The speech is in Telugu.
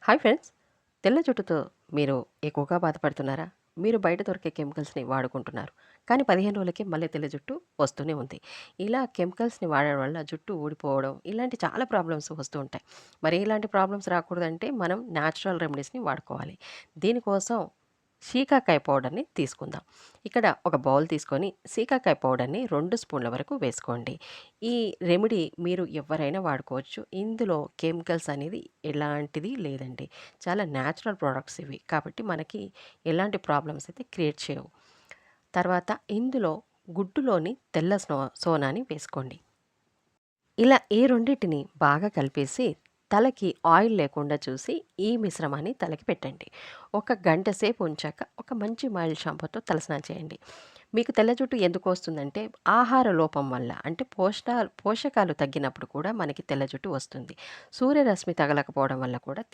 Hi friends. తెల్ల జుట్టుతో మీరు ఎక్కువగా బాధపడుతున్నారా? మీరు బయట దొరికే కెమికల్స్‌ని వాడుకుంటున్నారు. కానీ 15 రోజులకే మళ్ళీ తెల్ల జుట్టు వస్తూనే ఉంది. ఇలా కెమికల్స్‌ని వాడడం వల్ల జుట్టు ఊడిపోవడం ఇలాంటి చాలా ప్రాబ్లమ్స్ వస్తూ ఉంటాయి. మరి ఇలాంటి ప్రాబ్లమ్స్ రాకూడదంటే మనం న్యాచురల్ రెమెడీస్‌ని వాడుకోవాలి. దీనికోసం శీకాకాయ పౌడర్‌ని తీసుకుందాం. ఇక్కడ ఒక బౌల్ తీసుకొని శీకాకాయ పౌడర్‌ని 2 స్పూన్ల వరకు వేసుకోండి. ఈ రెమెడీ మీరు ఎవ్వరైనా వాడుకోవచ్చు. ఇందులో కెమికల్స్ అనేది ఎలాంటిది లేదండి. చాలా న్యాచురల్ ప్రొడక్ట్స్ ఇవి. కాబట్టి మనకి ఎలాంటి ప్రాబ్లమ్స్ అయితే క్రియేట్ చేయవు. తర్వాత ఇందులో గుడ్డులోని తెల్ల సోనాని వేసుకోండి. ఇలా ఈ రెండిటిని బాగా కలిపేసి తలకి ఆయిల్ లేకుండా చూసి ఈ మిశ్రమాన్ని తలకి పెట్టండి. ఒక గంట సేపు ఉంచాక ఒక మంచి మైల్డ్ షాంపూతో తలస్నానం చేయండి. మీకు తెల్ల జుట్టు ఎందుకు వస్తుందంటే ఆహార లోపం వల్ల అంటే పోషకాలు తగ్గినప్పుడు కూడా మనకి తెల్ల జుట్టు వస్తుంది. సూర్యరశ్మి తగలకపోవడం వల్ల కూడా